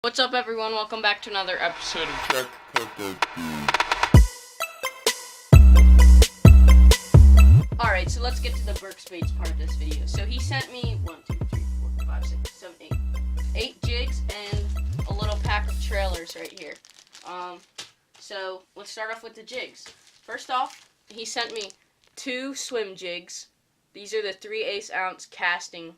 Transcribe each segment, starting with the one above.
What's up, everyone? Welcome back to another episode of Truck. Alright, so let's get to the Burkes Baits part of this video. So he sent me 8 jigs and a little pack of trailers right here. So let's start off with the jigs. First off, he sent me 2 swim jigs. These are the 3/8 ounce casting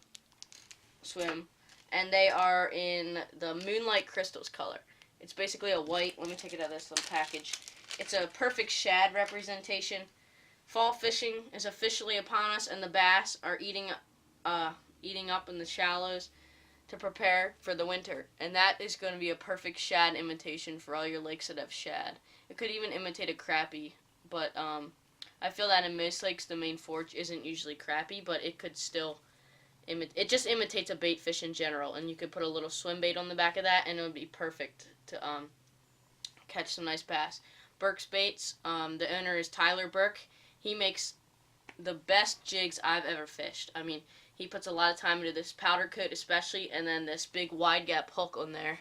swim, and they are in the Moonlight Crystals color. It's basically a white. Let me take it out of this little package. It's a perfect shad representation. Fall fishing is officially upon us, and the bass are eating up in the shallows to prepare for the winter. And that is going to be a perfect shad imitation for all your lakes that have shad. It could even imitate a crappie, but I feel that in most lakes the main forage isn't usually crappie, but it could still it just imitates a bait fish in general, and you could put a little swim bait on the back of that, and it would be perfect to catch some nice bass. Burkes Baits, the owner is Tyler Burke. He makes the best jigs I've ever fished. I mean, he puts a lot of time into this powder coat especially, and then this big wide gap hook on there.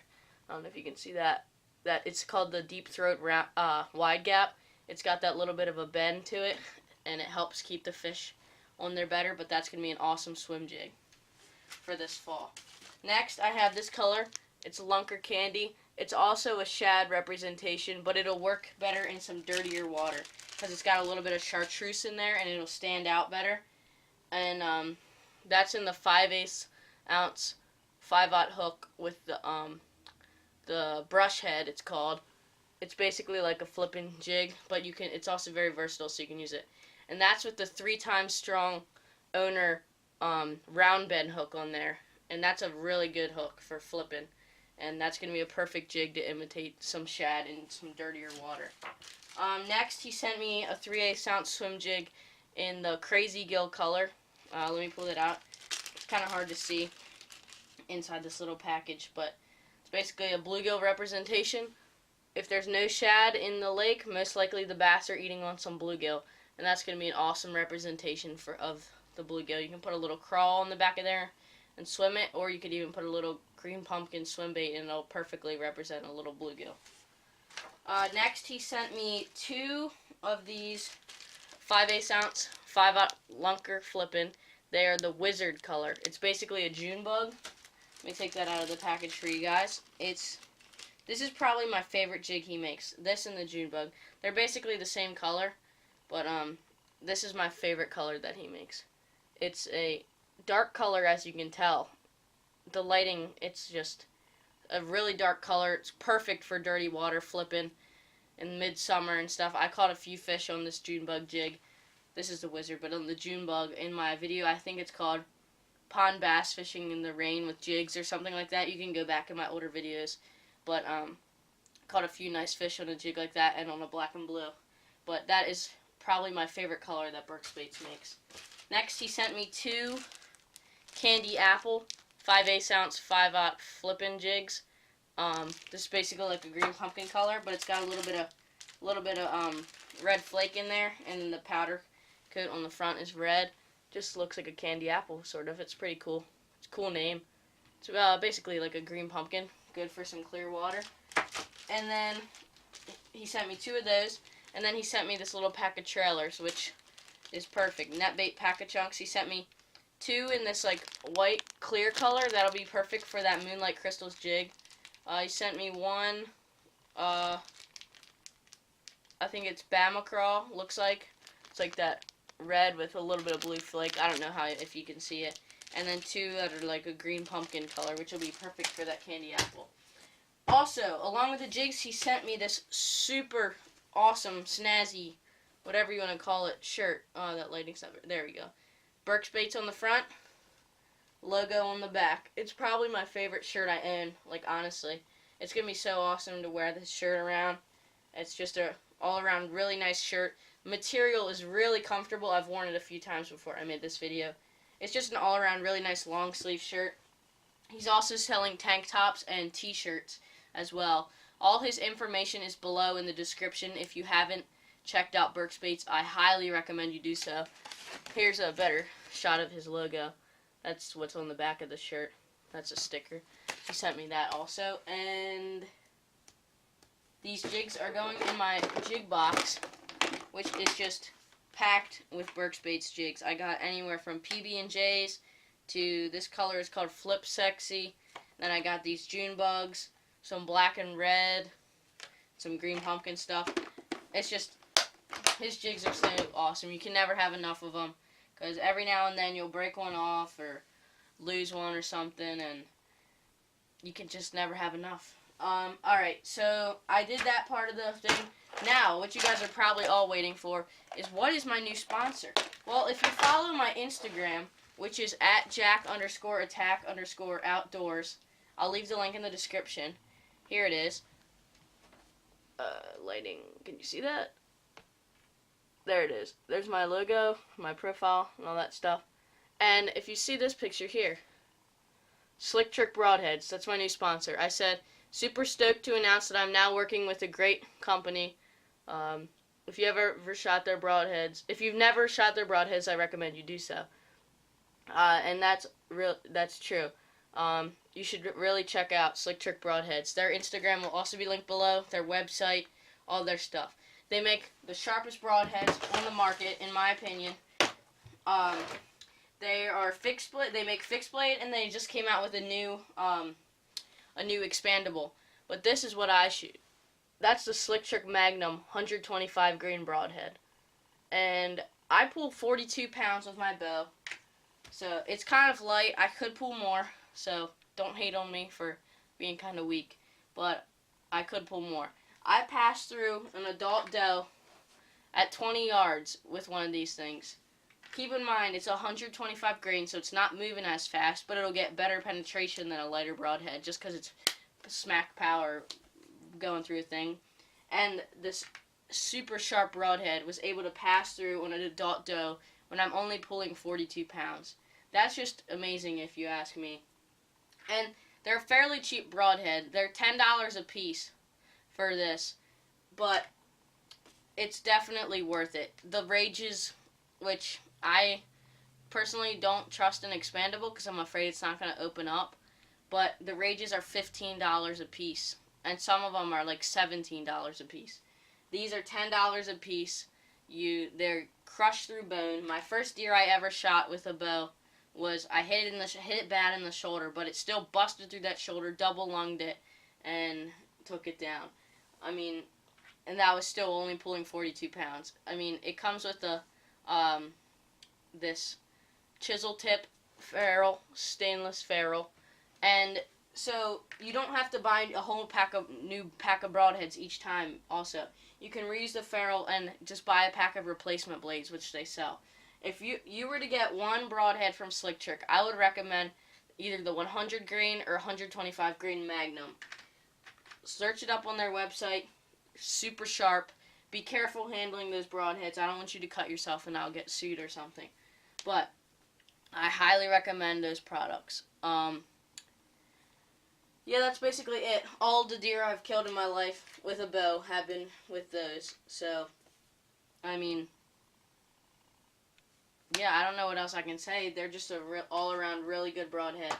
I don't know if you can see that. It's called the Deep Throat wide gap. It's got that little bit of a bend to it, and it helps keep the fish on there better, but that's going to be an awesome swim jig for this fall. Next, I have this color. It's Lunker Candy. It's also a shad representation, but it'll work better in some dirtier water because it's got a little bit of chartreuse in there, and it'll stand out better. And that's in the 5/8 ounce 5/0 hook with the brush head, it's called. It's basically like a flipping jig, but it's also very versatile, so you can use it. And that's with the 3 times strong owner round bend hook on there. And that's a really good hook for flipping. And that's going to be a perfect jig to imitate some shad in some dirtier water. Next, he sent me a 3/8 ounce swim jig in the Crazy Gill color. Let me pull it out. It's kind of hard to see inside this little package, but it's basically a bluegill representation. If there's no shad in the lake, most likely the bass are eating on some bluegill. And that's going to be an awesome representation of the bluegill. You can put a little crawl on the back of there and swim it, or you could even put a little green pumpkin swim bait, and it'll perfectly represent a little bluegill. Next, he sent me 2 of these 5/8 ounce 5/0 lunker flippin'. They are the Wizard color. It's basically a June bug. Let me take that out of the package for you guys. This is probably my favorite jig he makes. This and the June bug. They're basically the same color. But this is my favorite color that he makes. It's a dark color, as you can tell. The lighting, it's just a really dark color. It's perfect for dirty water flipping in midsummer and stuff. I caught a few fish on this June bug jig. This is the Wizard, but on the June bug in my video, I think it's called Pond Bass Fishing in the Rain with Jigs or something like that. You can go back in my older videos. But caught a few nice fish on a jig like that and on a black and blue. But that is probably my favorite color that Burkes Baits makes. Next, he sent me 2 Candy Apple 5/8 ounce 5/0 flippin' jigs. This is basically like a green pumpkin color, but it's got a little bit of red flake in there, and then the powder coat on the front is red. Just looks like a candy apple, sort of. It's pretty cool. It's a cool name. It's basically like a green pumpkin, good for some clear water. And then he sent me 2 of those. And then he sent me this little pack of trailers, which is perfect. Net bait pack of chunks. He sent me 2 in this like white clear color. That'll be perfect for that Moonlight Crystals jig. He sent me 1, I think it's Bamacraw, looks like. It's like that red with a little bit of blue flake. I don't know if you can see it. And then 2 that are like a green pumpkin color, which will be perfect for that candy apple. Also, along with the jigs, he sent me this super awesome, snazzy, whatever you want to call it, shirt. Oh, that lighting's not there. We go. Burkes Baits on the front, logo on the back. It's probably my favorite shirt I own, like, honestly. It's going to be so awesome to wear this shirt around. It's just a all-around really nice shirt. Material is really comfortable. I've worn it a few times before I made this video. It's just an all-around really nice long-sleeve shirt. He's also selling tank tops and t-shirts as well. All his information is below in the description. If you haven't checked out Burkes Baits, I highly recommend you do so. Here's a better shot of his logo. That's what's on the back of the shirt. That's a sticker. He sent me that also. And these jigs are going in my jig box, which is just packed with Burkes Baits jigs. I got anywhere from PB&Js to this color is called Flip Sexy. Then I got these June bugs, some black and red, some green pumpkin stuff. It's just, his jigs are so awesome. You can never have enough of them, because every now and then you'll break one off or lose one or something, and you can just never have enough. Alright, so I did that part of the thing. Now, what you guys are probably all waiting for is, what is my new sponsor? Well, if you follow my Instagram, which is at Jack_attack_outdoors, I'll leave the link in the description. Here it is. Lighting, can you see that? There it is. There's my logo, my profile, and all that stuff. And if you see this picture here, Slick Trick Broadheads, that's my new sponsor. I said, super stoked to announce that I'm now working with a great company. If you ever shot their broadheads, if you've never shot their broadheads, I recommend you do so. And that's true. You should really check out Slick Trick Broadheads. Their Instagram will also be linked below, their website, all their stuff. They make the sharpest broadheads on the market, in my opinion. They are fixed blade. They make fixed blade, and they just came out with a new expandable. But this is what I shoot. That's the Slick Trick Magnum 125 grain broadhead, and I pull 42 pounds with my bow. So it's kind of light. I could pull more, so don't hate on me for being kind of weak, but I could pull more. I passed through an adult doe at 20 yards with one of these things. Keep in mind, it's 125 grain, so it's not moving as fast, but it'll get better penetration than a lighter broadhead, just because it's smack power going through a thing. And this super sharp broadhead was able to pass through on an adult doe when I'm only pulling 42 pounds. That's just amazing, if you ask me. And they're a fairly cheap broadhead. They're $10 a piece for this, but it's definitely worth it. The rages, which I personally don't trust an expandable because I'm afraid it's not going to open up, but the rages are $15 a piece, and some of them are like $17 a piece. These are $10 a piece. They're crushed through bone. My first deer I ever shot with a bow was, I hit it bad in the shoulder, but it still busted through that shoulder, double lunged it, and took it down. I mean, and that was still only pulling 42 pounds. I mean, it comes with a this chisel tip ferrule, stainless ferrule, and so you don't have to buy a whole new pack of broadheads each time. Also, you can reuse the ferrule and just buy a pack of replacement blades, which they sell. If you were to get one broadhead from Slick Trick, I would recommend either the 100 grain or 125 grain Magnum. Search it up on their website. Super sharp. Be careful handling those broadheads. I don't want you to cut yourself and I'll get sued or something. But I highly recommend those products. Yeah, that's basically it. All the deer I've killed in my life with a bow have been with those. So, I mean, yeah, I don't know what else I can say. They're just a all-around really good broadhead.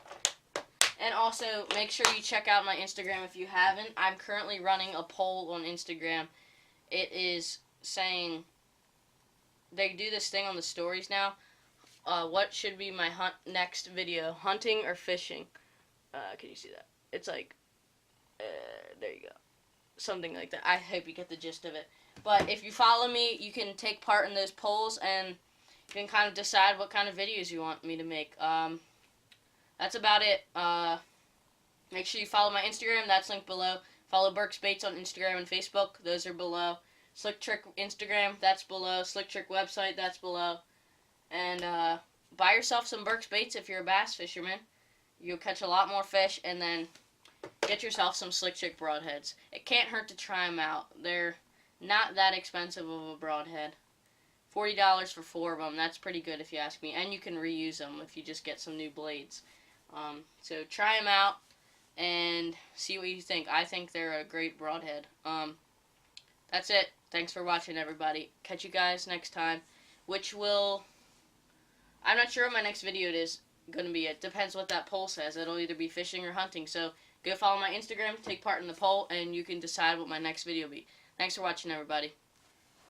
And also, make sure you check out my Instagram if you haven't. I'm currently running a poll on Instagram. It is saying, they do this thing on the stories now. What should be my next video? Hunting or fishing? Can you see that? It's like, there you go. Something like that. I hope you get the gist of it. But if you follow me, you can take part in those polls, and you can kind of decide what kind of videos you want me to make. That's about it. Make sure you follow my Instagram. That's linked below. Follow Burkes Baits on Instagram and Facebook. Those are below. Slick Trick Instagram. That's below. Slick Trick website. That's below. And buy yourself some Burkes Baits if you're a bass fisherman. You'll catch a lot more fish, and then get yourself some Slick Trick broadheads. It can't hurt to try them out. They're not that expensive of a broadhead. $40 for 4 of them. That's pretty good if you ask me. And you can reuse them if you just get some new blades. So try them out and see what you think. I think they're a great broadhead. That's it. Thanks for watching, everybody. Catch you guys next time, which will... I'm not sure what my next video is. going to be. It depends what that poll says. It'll either be fishing or hunting. So go follow my Instagram, take part in the poll, and you can decide what my next video will be. Thanks for watching, everybody.